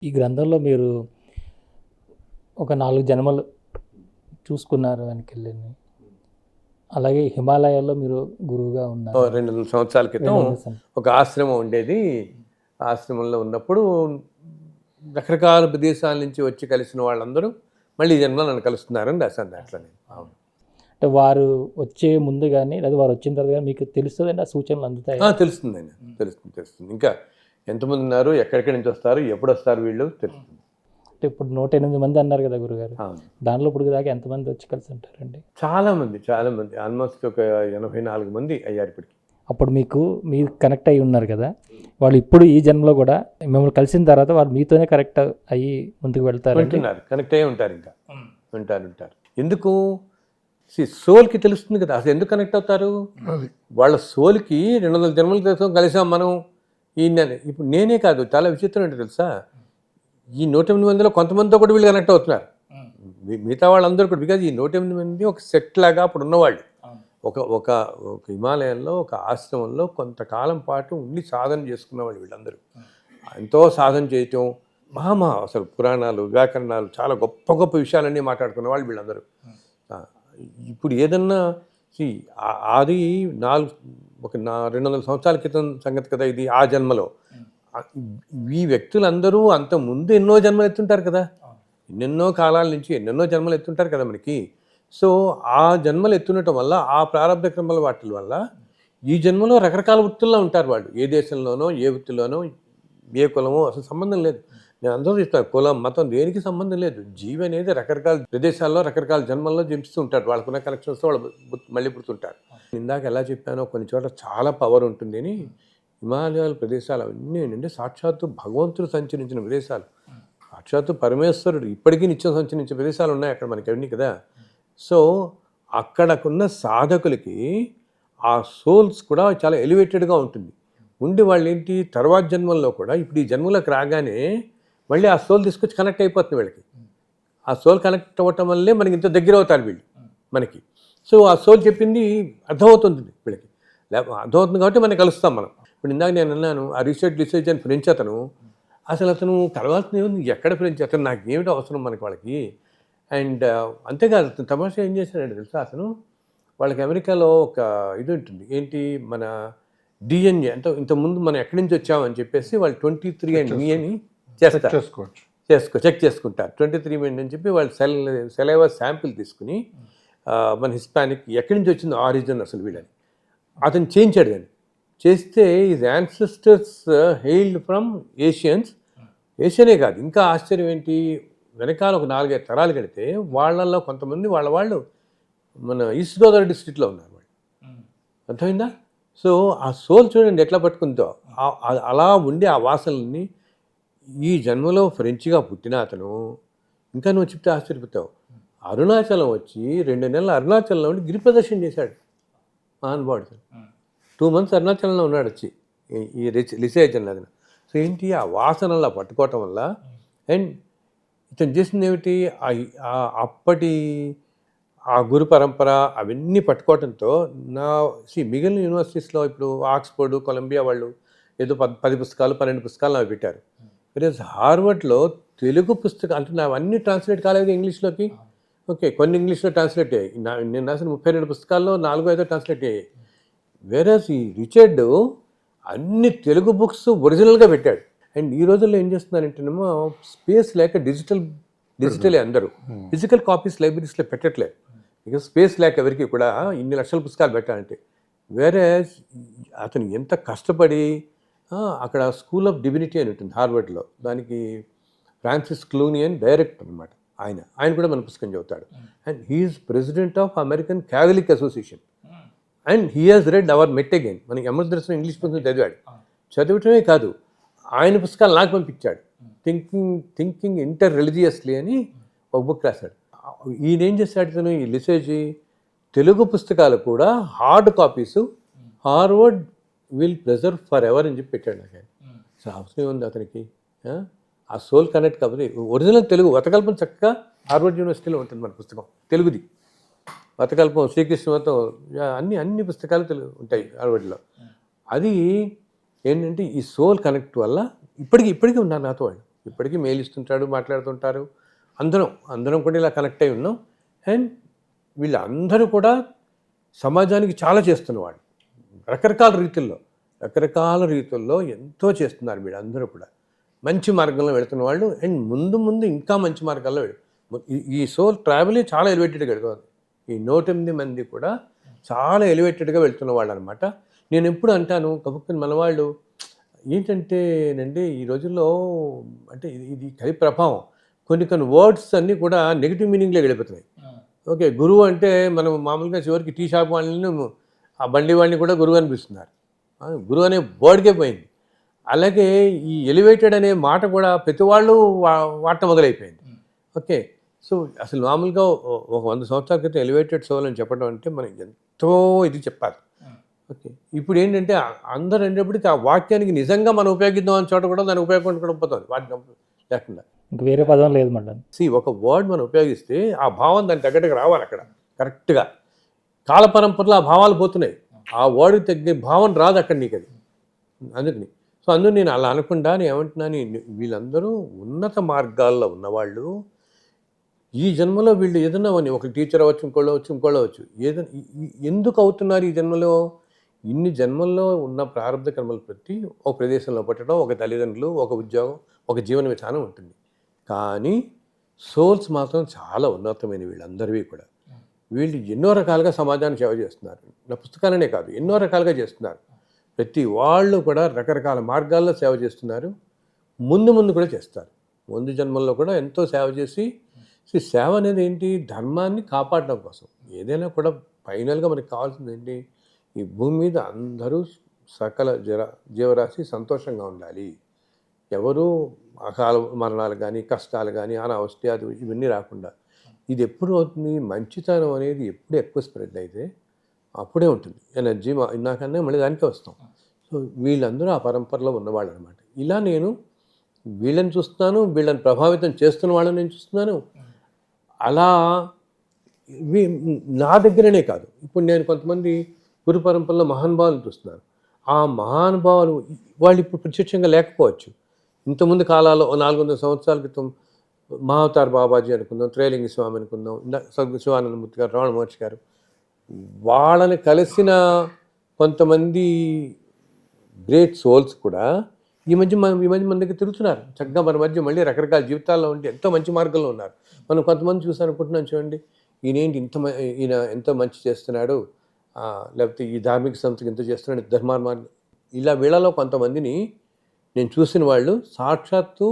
ఈ గ్రంథంలో మీరు ఒక 4 జన్మలు చూసుకున్నారు వెనకెళ్ళని. అలాగే హిమాలయాల్లో మీరు గురువుగా ఉన్నారు. 200 సంవత్సరాల క్రితం 200 సం ఒక ఆశ్రమం ఉండేది. ఆశ్రమంలో ఉన్నప్పుడు రకరకాల ప్రదేశాల నుంచి వచ్చి కలిసిన వాళ్ళందరూ మళ్ళీ ఈ జన్మలో నన్ను కలుస్తున్నారని రాశాను దాంట్లో నేను. అవును. అంటే వారు వచ్చే ముందు గాని, లేదా వారు వచ్చిన తర్వాత గాని మీకు తెలుస్తదండి? ఆ సూచనలు అందుతాయా? తెలుస్తుందండి. తెలుస్తుంది. ఇంకా ఎంతమంది ఉన్నారు, ఎక్కడెక్కడి నుంచి వస్తారు, ఎప్పుడు వస్తారు వీళ్ళు తెలుస్తుంది. అంటే ఇప్పుడు 108 మంది అన్నారు కదా గురుగారు. అవును. దాంట్లో ఇప్పుడు దాకా ఎంతమంది వచ్చి కలిసి ఉంటారండి? చాలా మంది ఆల్మోస్ట్ ఒక 84 మంది అయ్యారు ఇప్పటికి. అప్పుడు మీరు కనెక్ట్ అయ్యి ఉన్నారు కదా, వాళ్ళు ఇప్పుడు ఈ జన్మలో కూడా మిమ్మల్ని కలిసిన తర్వాత వాళ్ళు మీతోనే కనెక్ట్ అయ్యి ముందుకు వెళ్తారు. కనెక్ట్ అయ్యి ఉంటారు. ఇంకా ఉంటారు. ఎందుకు? సోల్కి తెలుస్తుంది కదా అసలు ఎందుకు కనెక్ట్ అవుతారు. వాళ్ళ సోల్కి 200 జన్మల క్రితం కలిసాం మనం. ఇప్పుడు నేనే కాదు, చాలా విచిత్రం ఏంటో తెలుసా, ఈ 108 మందిలో కొంతమందితో కూడా వీళ్ళు కనెక్ట్ అవుతున్నారు. మిగతా వాళ్ళందరూ కూడా, బికాజ్ ఈ 108 మంది ఒక సెట్ లాగా అప్పుడు ఉన్నవాళ్ళు. ఒక హిమాలయంలో ఒక ఆశ్రమంలో కొంతకాలం పాటు ఉండి సాధన చేసుకున్నవాళ్ళు వీళ్ళందరూ. ఎంతో సాధన చేయటం, అసలు పురాణాలు, వ్యాకరణాలు, చాలా గొప్ప గొప్ప విషయాలన్నీ మాట్లాడుకున్న వాళ్ళు వీళ్ళందరూ. ఇప్పుడు ఏదన్నా అది 200 సంవత్సరాల క్రితం సంగతి కదా ఇది. ఆ జన్మలో ఈ వ్యక్తులందరూ అంత ముందు ఎన్నో జన్మలు ఎత్తుంటారు కదా, ఎన్నెన్నో కాలాల నుంచి ఎన్నెన్నో జన్మలు ఎత్తుంటారు కదా మనకి. సో ఆ జన్మలు ఎత్తుండటం వల్ల, ఆ ప్రారంభ క్రమాల వాటి వల్ల ఈ జన్మలో రకరకాల వృత్తుల్లో ఉంటారు వాళ్ళు. ఏ దేశంలోనో, ఏ వృత్తిలోనో, ఏ కులమో అసలు సంబంధం లేదు. నేను అందరూ చెప్తాను, కులం మతం దేనికి సంబంధం లేదు. జీవి అనేది రకరకాల ప్రదేశాల్లో రకరకాల జన్మల్లో జన్మిస్తూ ఉంటారు. వాళ్ళకున్న కనెక్షన్స్తో వాళ్ళు మళ్ళీ పుడుతుంటారు. ఇందాక ఎలా చెప్పానో కొన్ని చోట్ల చాలా పవర్ ఉంటుంది అని. హిమాలయాల ప్రదేశాలు అవన్నీ ఏంటంటే సాక్షాత్తు భగవంతుడు సంచరించిన ప్రదేశాలు, సాక్షాత్తు పరమేశ్వరుడు ఇప్పటికీ నిత్యం సంచరించే ప్రదేశాలు ఉన్నాయి అక్కడ మనకి అవన్నీ కదా. సో అక్కడకున్న సాధకులకి ఆ సోల్స్ కూడా చాలా ఎలివేటెడ్గా ఉంటుంది. ఉండి వాళ్ళు ఏంటి తర్వాత జన్మల్లో కూడా ఇప్పుడు ఈ జన్మలోకి రాగానే మళ్ళీ ఆ సోల్ తీసుకొచ్చి కనెక్ట్ అయిపోతుంది వీళ్ళకి. ఆ సోల్ కనెక్ట్ అవ్వటం వల్లే మనకి ఇంత దగ్గర అవుతారు వీళ్ళు మనకి. సో ఆ సోల్ చెప్పింది అర్థమవుతుంది వీళ్ళకి, అర్థమవుతుంది కాబట్టి మనం కలుస్తాం మనం. ఇప్పుడు ఇందాక నేను అన్నాను, ఆ రీసెర్చ్ అని ఫ్రెంచ్ అతను కలవాల్సిన ఏముంది, ఎక్కడ ఫ్రెంచ్, అతను నాకు ఏమిటో అవసరం మనకి వాళ్ళకి. అండ్ అంతేకాదు, అతను తమాషా ఏం చేశాడంటే తెలుసా, అతను వాళ్ళకి అమెరికాలో ఒక ఇది ఉంటుంది, ఏంటి మన డిఎన్ఏ అంటే ఇంతకుముందు మనం ఎక్కడి నుంచి వచ్చామని చెప్పేసి వాళ్ళు 23andMe అని చెక్ చేసుకుంటారు. 23andMe అని చెప్పి వాళ్ళు సెలైవా శాంపిల్ తీసుకుని మన హిస్పానిక్ ఎక్కడి నుంచి వచ్చింది ఆరిజిన్ అసలు వీళ్ళని అతను చేయించాడు. కానీ చేస్తే హిజ్ యాన్సెస్టర్స్ హెయిల్డ్ ఫ్రమ్ ఏషియనే కాదు, ఇంకా ఆశ్చర్యం ఏంటి, వెనకాల ఒక 4-5 తరాలు కడితే వాళ్ళల్లో కొంతమంది వాళ్ళు మన ఈస్ట్ గోదావరి డిస్ట్రిక్ట్లో ఉన్నారు వాళ్ళు. అర్థమైందా? సో ఆ సోల్ చూడండి ఎట్లా పట్టుకుందో. అలా ఉండి ఆ వాసనల్ని ఈ జన్మలో ఫ్రెంచ్గా పుట్టిన అతను, ఇంకా నువ్వు చెప్తే ఆశ్చర్యపోతావు, అరుణాచలం వచ్చి 2 నెలలు అరుణాచలంలో ఉండి గిరి ప్రదర్శన చేశాడు మహానుభావుడు. 2 months అరుణాచలంలో ఉన్నాడు వచ్చి ఈ లిసేజన్ అది. సో ఏంటి ఆ వాసనలా పట్టుకోవటం వల్ల, అండ్ ఇతను చేసింది ఏమిటి, అప్పటి ఆ గురు పరంపర అవన్నీ పట్టుకోవడంతో మిగిలిన యూనివర్సిటీస్లో ఇప్పుడు ఆక్స్ఫర్డ్, కొలంబియా వాళ్ళు ఏదో 10 పుస్తకాలు 12 పుస్తకాలు అవి పెట్టారు. వెరస్ హార్వర్డ్లో తెలుగు పుస్తకాలు అంటే అవన్నీ ట్రాన్స్లేట్ కాలేదు ఇంగ్లీష్లోకి. ఓకే, కొన్ని ఇంగ్లీష్లో ట్రాన్స్లేట్ అయ్యాయి. నేను రాసిన 32 పుస్తకాల్లో 4-5 ట్రాన్స్లేట్ అయ్యాయి. వెరస్ ఈ రిచర్డ్ అన్ని తెలుగు బుక్స్ ఒరిజినల్గా పెట్టాడు. అండ్ ఈ రోజుల్లో ఏం చేస్తున్నారంటేనేమో స్పేస్ లేక డిజిటలే అందరూ ఫిజికల్ కాపీస్ లైబ్రరీస్లో పెట్టట్లేదు. ఇక స్పేస్ లేక ఎవరికి కూడా ఇన్ని లక్షల పుస్తకాలు పెట్టాలంటే. వేరే అతను ఎంత కష్టపడి అక్కడ స్కూల్ ఆఫ్ డివినిటీ అని ఉంటుంది హార్వర్డ్లో, దానికి ఫ్రాన్సిస్ క్లూనీ అని డైరెక్టర్ అనమాట. ఆయన కూడా మన పుస్తకం చదువుతాడు. And he's president of American Catholic association. And he has read our met again. మనకి ఎమర్దర్శనం ఇంగ్లీష్ పుస్తకం చదివాడు. చదవటమే కాదు, ఆయన పుస్తకాలు నాకు పంపించాడు. థింకింగ్ ఇంటర్ రిలీజియస్లీ అని ఒక బుక్ రాశాడు. ఈయన ఏం చేశాడు, తను ఈ లిసేజీ తెలుగు పుస్తకాలు కూడా hard copies Harvard will preserve for ever అని చెప్పి పెట్టాడు నాకు. సో అవసరం ఉంది అతనికి ఆ సోల్ కనెక్ట్ కాబట్టి. ఒరిజినల్ తెలుగు వతకల్పం చక్కగా హార్వర్డ్ యూనివర్సిటీలో ఉంటుంది మన పుస్తకం, తెలుగుది. వతకల్పం, శ్రీకృష్ణ మతం, అన్ని పుస్తకాలు తెలుగు ఉంటాయి హార్వర్డ్లో. అది ఏంటంటే ఈ సోల్ కనెక్ట్ వల్ల ఇప్పటికీ ఉన్నారు నాతో వాళ్ళు. ఇప్పటికీ మెయిల్ ఇస్తుంటాడు, మాట్లాడుతుంటారు. అందరం కూడా ఇలా కనెక్ట్ అయి ఉన్నాం. అండ్ వీళ్ళందరూ కూడా సమాజానికి చాలా చేస్తున్నవాళ్ళు, రకరకాల రీతుల్లో ఎంతో చేస్తున్నారు. వీళ్ళందరూ కూడా మంచి మార్గంలో వెళుతున్న వాళ్ళు. అండ్ ముందు ఇంకా మంచి మార్గాల్లో ఈ సోల్ ట్రావెల్ చాలా ఎలివేటెడ్గా వెళ్తుంది. ఈ 108 మంది కూడా చాలా ఎలివేటెడ్గా వెళ్తున్న వాళ్ళు అనమాట. నేను ఎప్పుడు అంటాను, కబుక్కుని మన వాళ్ళు ఏంటంటేనండి, ఈ రోజుల్లో అంటే ఇది కలి ప్రభావం. కొన్ని వర్డ్స్ అన్నీ కూడా నెగిటివ్ మీనింగ్లో వెళ్ళిపోతున్నాయి. ఓకే, గురువు అంటే మనం మామూలుగా చివరికి టీ షాప్ వాళ్ళని, ఆ బండి వాళ్ళని కూడా గురువు అనిపిస్తున్నారు. గురువు అనే వర్డ్కే పోయింది. అలాగే ఈ ఎలివేటెడ్ అనే మాట కూడా ప్రతి వాళ్ళు వాడటం మొదలైపోయింది. ఓకే, సో అసలు మామూలుగా ఒక 100 సంవత్సరాల క్రితం ఎలివేటెడ్ సోల్ అని చెప్పడం అంటే మనం ఎంతో ఇది చెప్పాలి. ఓకే, ఇప్పుడు ఏంటంటే అందరూ అనేటప్పటికీ ఆ వాక్యానికి నిజంగా మనం ఉపయోగిద్దాం అని చోట కూడా దాన్ని ఉపయోగించకపోతుంది వాటి లేకుండా. ఇంక వేరే పదం లేదు మళ్ళీ. ఒక వర్డ్ మనం ఉపయోగిస్తే ఆ భావం దానికి తగ్గట్టుగా రావాలి అక్కడ కరెక్ట్గా. కాలపరంపరలో ఆ భావాలు పోతున్నాయి, ఆ వర్డ్కి తగ్గే భావం రాదు అక్కడ నీకు అది. అందుకు నేను అలా అనకుండా నేను ఏమంటున్నాను, వీళ్ళందరూ ఉన్నత మార్గాల్లో ఉన్నవాళ్ళు. ఈ జన్మలో వీళ్ళు ఏదన్నా ఒక టీచర్ అవ్వచ్చు, ఇంకోళ్ళు అవ్వచ్చు. ఏదైనా ఎందుకు అవుతున్నారు ఈ జన్మలో? ఇన్ని జన్మల్లో ఉన్న ప్రారంభ కర్మలు ప్రతి ఒక ప్రదేశంలో పట్టడం, ఒక తల్లిదండ్రులు, ఒక ఉద్యోగం, ఒక జీవన విధానం ఉంటుంది. కానీ సోల్స్ మాత్రం చాలా ఉన్నతమైన వీళ్ళందరివి కూడా. వీళ్ళు ఎన్నో రకాలుగా సమాజానికి సేవ చేస్తున్నారు. నా పుస్తకాలనే కాదు, ఎన్నో రకాలుగా చేస్తున్నారు. ప్రతి వాళ్ళు కూడా రకరకాల మార్గాల్లో సేవ చేస్తున్నారు. ముందు కూడా చేస్తారు. ముందు జన్మల్లో కూడా ఎంతో సేవ చేసి, సేవ అనేది ఏంటి, ధర్మాన్ని కాపాడడం కోసం. ఏదైనా కూడా ఫైనల్గా మనకి కావాల్సింది ఏంటి, ఈ భూమి మీద అందరూ సకల జీవరాశి సంతోషంగా ఉండాలి. ఎవరు అకాల మరణాలు కానీ, కష్టాలు కానీ, అనావస్థ అది ఇవన్నీ రాకుండా. ఇది ఎప్పుడు అవుతుంది, మంచితనం అనేది ఎప్పుడు ఎక్కువ స్ప్రెడ్ అయితే అప్పుడే ఉంటుంది ఎనర్జీ. నాకన్నా మళ్ళీ దానికే వస్తాం. సో వీళ్ళందరూ ఆ పరంపరలో ఉన్నవాళ్ళు అనమాట. ఇలా నేను వీళ్ళని చూస్తున్నాను, వీళ్ళని ప్రభావితం చేస్తున్న వాళ్ళని నేను చూస్తున్నాను. అలా నా దగ్గరనే కాదు, ఇప్పుడు నేను కొంతమంది గురు పరంపరలో మహానుభావులను చూస్తున్నాను. ఆ మహానుభావులు వాళ్ళు ఇప్పుడు ప్రత్యక్షంగా లేకపోవచ్చు. ఇంతకుముందు కాలాల్లో 400 సంవత్సరాల క్రితం మహావతార్ బాబాజీ అనుకుందాం, త్రైలింగ స్వామి అనుకుందాం, సద్గురు శివానందమూర్తి గారు, రమణ మహర్షి గారు, వాళ్ళని కలిసిన కొంతమంది గ్రేట్ సోల్స్ కూడా ఈ మధ్య మన దగ్గర తిరుగుతున్నారు. చక్కగా మన మధ్య మళ్ళీ రకరకాల జీవితాల్లో ఉండి ఎంతో మంచి మార్గంలో ఉన్నారు. మనం కొంతమంది చూసాను అనుకుంటున్నాం, చూడండి ఈయనేంటి ఈయన ఎంతో మంచి చేస్తున్నాడు, లేకపోతే ఈ ధార్మిక సంస్థకి ఎంతో చేస్తున్నాడు, ధర్మార్మార్గం. ఇలా వీళ్ళలో కొంతమందిని నేను చూసిన వాళ్ళు సాక్షాత్తు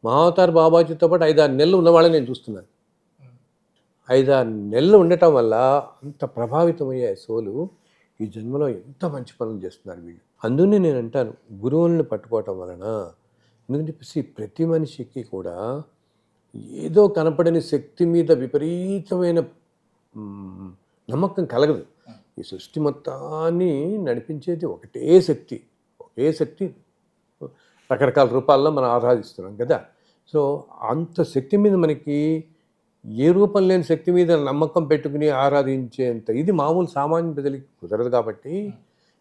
మహావతార్ బాబాజీతో పాటు 5-6 నెలలు ఉన్నవాళ్ళని నేను చూస్తున్నాను. 5-6 నెలలు ఉండటం వల్ల అంత ప్రభావితమయ్యే సోలు ఈ జన్మలో ఎంత మంచి పనులు చేస్తున్నారు వీళ్ళు. అందుకని నేను అంటాను, గురువులను పట్టుకోవటం వలన, ఎందుకంటే ప్రతి మనిషికి కూడా ఏదో కనపడని శక్తి మీద విపరీతమైన నమ్మకం కలగదు. ఈ సృష్టి మొత్తాన్ని నడిపించేది ఒకే శక్తి రకరకాల రూపాల్లో మనం ఆరాధిస్తున్నాం కదా. సో అంత శక్తి మీద మనకి ఏ రూపం లేని శక్తి మీద నమ్మకం పెట్టుకుని ఆరాధించేంత ఇది మామూలు సామాన్య ప్రజలకి కుదరదు. కాబట్టి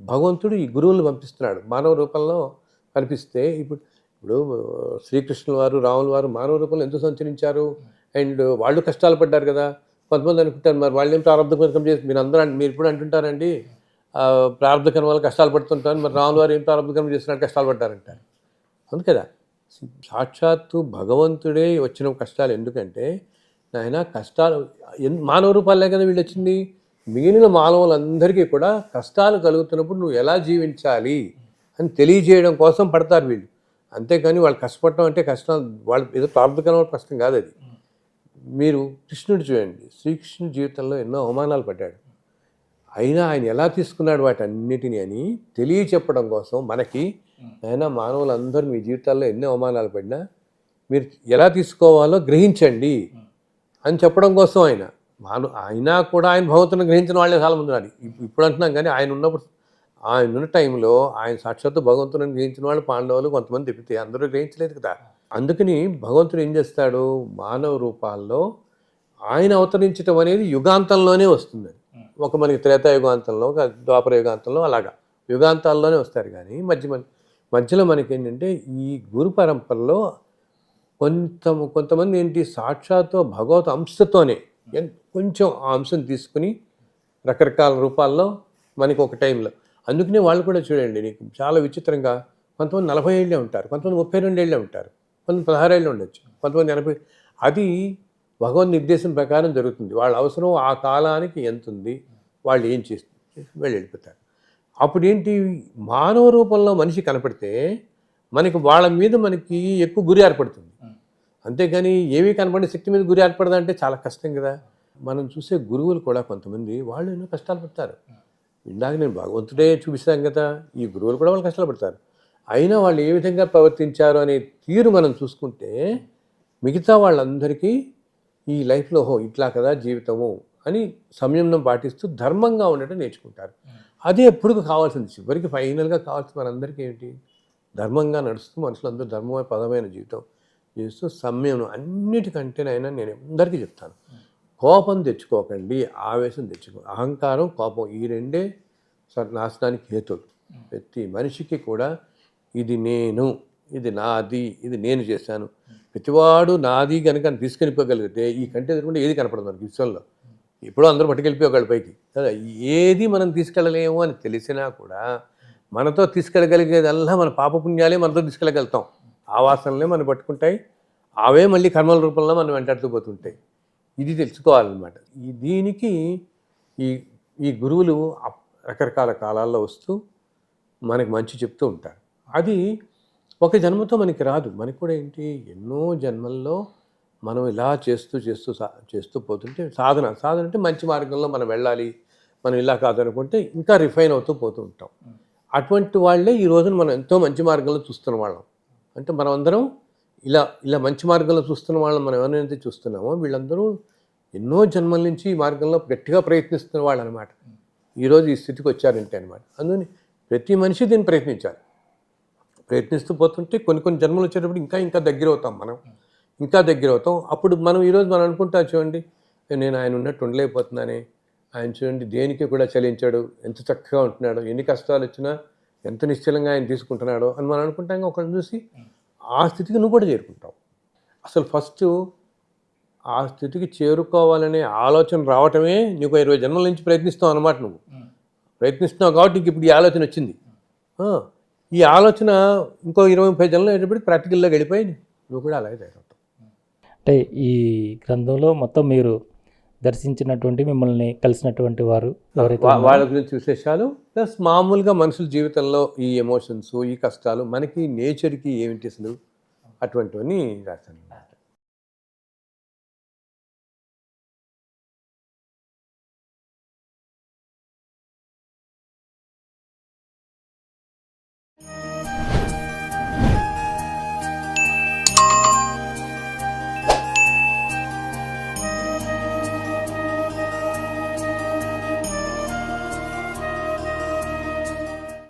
భగవంతుడు ఈ గురువులను పంపిస్తున్నాడు మానవ రూపంలో కనిపిస్తే. ఇప్పుడు శ్రీకృష్ణుల వారు, రాముల వారు మానవ రూపంలో ఎందుకు సంచరించారు? అండ్ వాళ్ళు కష్టాలు పడ్డారు కదా. కొంతమంది అనుకుంటారు, మరి వాళ్ళు ఏం ప్రారంభ కర్మ చేసి మీరు ఇప్పుడు అంటుంటారండి ప్రారంభ కర్మ వల్ల కష్టాలు పడుతుంటారు, మరి రాముల వారు ఏం ప్రారంభ కర్మ చేస్తున్నారు కష్టాలు పడ్డారంటారు. అవును కదా, సాక్షాత్తు భగవంతుడే వచ్చిన కష్టాలు. ఎందుకంటే ఆయన కష్టాలు మానవ రూపాలే కదా వీళ్ళు వచ్చింది. మిగిలిన మానవులందరికీ కూడా కష్టాలు కలుగుతున్నప్పుడు నువ్వు ఎలా జీవించాలి అని తెలియజేయడం కోసం పడతారు వీళ్ళు. అంతేకాని వాళ్ళు కష్టపడటం అంటే కష్టం, వాళ్ళు ఏదో ప్రారంభకరమైన కష్టం కాదు అది. మీరు కృష్ణుడు చూడండి, శ్రీకృష్ణుడి జీవితంలో ఎన్నో అవమానాలు పడ్డాడు. అయినా ఆయన ఎలా తీసుకున్నాడు వాటన్నిటిని అని తెలియచెప్పడం కోసం మనకి, అయినా మానవులందరూ మీ జీవితాల్లో ఎన్నో అవమానాలు పడినా మీరు ఎలా తీసుకోవాలో గ్రహించండి అని చెప్పడం కోసం అయినా కూడా ఆయన భగవంతుని గ్రహించిన వాళ్ళే చాలామంది ఉన్నారు. ఇప్పుడు అంటున్నాం, కానీ ఆయన ఉన్న టైంలో ఆయన సాక్షాత్తు భగవంతుని గ్రహించిన వాళ్ళు పాండవులు కొంతమంది తిప్పితే అందరూ గ్రహించలేదు కదా. అందుకని భగవంతుడు ఏం చేస్తాడు, మానవ రూపాల్లో ఆయన అవతరించడం అనేది యుగాంతంలోనే వస్తుంది. ఒక మనకి త్రేతాయుగాంతంలో, ఒక ద్వాపర యుగాంతంలో, అలాగా యుగాంతాల్లోనే వస్తారు. కానీ మధ్యలో మనకి ఏంటంటే ఈ గురు పరంపరలో కొంతమంది ఏంటి సాక్షాత్తు భగవత్ అంశతోనే కొంచెం ఆ అంశం తీసుకుని రకరకాల రూపాల్లో మనకి ఒక టైంలో, అందుకనే వాళ్ళు కూడా చూడండి నీకు చాలా విచిత్రంగా కొంతమంది 40 ఏళ్ళే ఉంటారు, కొంతమంది 32 ఏళ్ళే ఉంటారు, కొంతమంది 16 ఏళ్ళు ఉండొచ్చు, కొంతమంది 80. అది భగవద్ నిర్దేశం ప్రకారం జరుగుతుంది. వాళ్ళ అవసరం ఆ కాలానికి ఎంత ఉంది, వాళ్ళు ఏం చేస్తారు వెళ్ళిపోతారు. అప్పుడు ఏంటి, మానవ రూపంలో మనిషి కనపడితే మనకి వాళ్ళ మీద మనకి ఎక్కువ గురి ఏర్పడుతుంది. అంతేగాని ఏమీ కనపడే శక్తి మీద గురి ఏర్పడదంటే చాలా కష్టం కదా. మనం చూసే గురువులు కూడా కొంతమంది వాళ్ళు ఎన్నో కష్టాలు పడతారు. ఇందాక నేను భగవంతుడే చూపిస్తాను కదా, ఈ గురువులు కూడా వాళ్ళు కష్టాలు పడతారు. అయినా వాళ్ళు ఏ విధంగా ప్రవర్తించారు అనే తీరు మనం చూసుకుంటే మిగతా వాళ్ళందరికీ ఈ లైఫ్లో ఇట్లా కదా జీవితము అని సంయమనం పాటిస్తూ ధర్మంగా ఉండటం నేర్చుకుంటారు. అదే ఎప్పుడు కావాల్సింది, చివరికి ఫైనల్గా కావాల్సింది మనందరికీ ఏంటి, ధర్మంగా నడుస్తూ మనుషులందరూ ధర్మమైన పదమైన జీవితం చేస్తూ సంయమనం. అన్నిటికంటేనైనా నేను అందరికీ చెప్తాను, కోపం తెచ్చుకోకండి, ఆవేశం అహంకారం కోపం ఈ రెండే నాశనానికి హేతువులు. ప్రతి మనిషికి కూడా ఇది నేను, ఇది నాది, ఇది నేను చేశాను, ప్రతివాడు నాది కనుక తీసుకెళ్ళిపోగలిగితే ఈ కంటే ఎదురుకుంటే ఏది కనపడదు మనకి విశ్వంలో. ఎప్పుడో అందరూ పట్టుకెళ్ళిపోగలరు పైకి కదా. ఏది మనం తీసుకెళ్ళలేము అని తెలిసినా కూడా మనతో తీసుకెళ్ళగలిగేదల్లా మన పాపపుణ్యాలే మనతో తీసుకెళ్ళగలుగుతాం. ఆ వాసనలే మనం పట్టుకుంటాయి, అవే మళ్ళీ కర్మల రూపంలో మనం వెంటాడుతూ పోతుంటాయి. ఇది తెలుసుకోవాలన్నమాట. దీనికి ఈ గురువులు రకరకాల కాలాల్లో వస్తూ మనకి మంచి చెప్తూ ఉంటారు. అది ఒక జన్మతో మనకి రాదు, మనకి కూడా ఏంటి ఎన్నో జన్మల్లో మనం ఇలా చేస్తూ పోతుంటే సాధన అంటే మంచి మార్గంలో మనం వెళ్ళాలి, మనం ఇలా కాదనుకుంటే ఇంకా రిఫైన్ అవుతూ పోతూ ఉంటాం. అటువంటి వాళ్ళే ఈ రోజున మనం ఎంతో మంచి మార్గంలో చూస్తున్న వాళ్ళం. అంటే మనం అందరం ఇలా మంచి మార్గంలో చూస్తున్న వాళ్ళం. మనం ఎవరైతే చూస్తున్నామో వీళ్ళందరూ ఎన్నో జన్మల నుంచి ఈ మార్గంలో గట్టిగా ప్రయత్నిస్తున్న వాళ్ళు అనమాట. ఈరోజు ఈ స్థితికి వచ్చారంటే అనమాట. అందుకని ప్రతి మనిషి దీన్ని ప్రయత్నిస్తూ పోతుంటే కొన్ని జన్మలు వచ్చేటప్పుడు ఇంకా దగ్గర అవుతాం, మనం ఇంకా దగ్గర అవుతాం. అప్పుడు ఈరోజు మనం అనుకుంటా చూడండి, నేను ఆయన ఉన్నట్టు ఉండలేకపోతున్నానే, ఆయన చూడండి దేనికి కూడా చలించాడు, ఎంత చక్కగా ఉంటున్నాడు, ఎన్ని కష్టాలు వచ్చినా ఎంత నిశ్చలంగా ఆయన తీసుకుంటున్నాడో అని మనం అనుకుంటాం. ఒకళ్ళని చూసి ఆ స్థితికి నువ్వు కూడా చేరుకుంటావు. అసలు ఫస్ట్ ఆ స్థితికి చేరుకోవాలనే ఆలోచన రావటమే నీకు 20 జన్మల నుంచి ప్రయత్నిస్తావు అనమాట. నువ్వు ప్రయత్నిస్తున్నావు కాబట్టి నీకు ఇప్పుడు ఈ ఆలోచన వచ్చింది. ఈ ఆలోచన ఇంకో 20-30 జన్మలు అయ్యేటప్పటికి ప్రాక్టికల్గా వెళ్ళిపోయి నువ్వు కూడా అలాగే తయారవుతావు. అంటే ఈ గ్రంథంలో మొత్తం మీరు దర్శించినటువంటి, మిమ్మల్ని కలిసినటువంటి వారు ఎవరైతే వాళ్ళ గురించి విశేషాలు ప్లస్ మామూలుగా మనుషుల జీవితంలో ఈ ఎమోషన్స్, ఈ కష్టాలు, మనకి నేచర్కి ఏమిటి అసలు అటువంటివన్నీ రాశాను.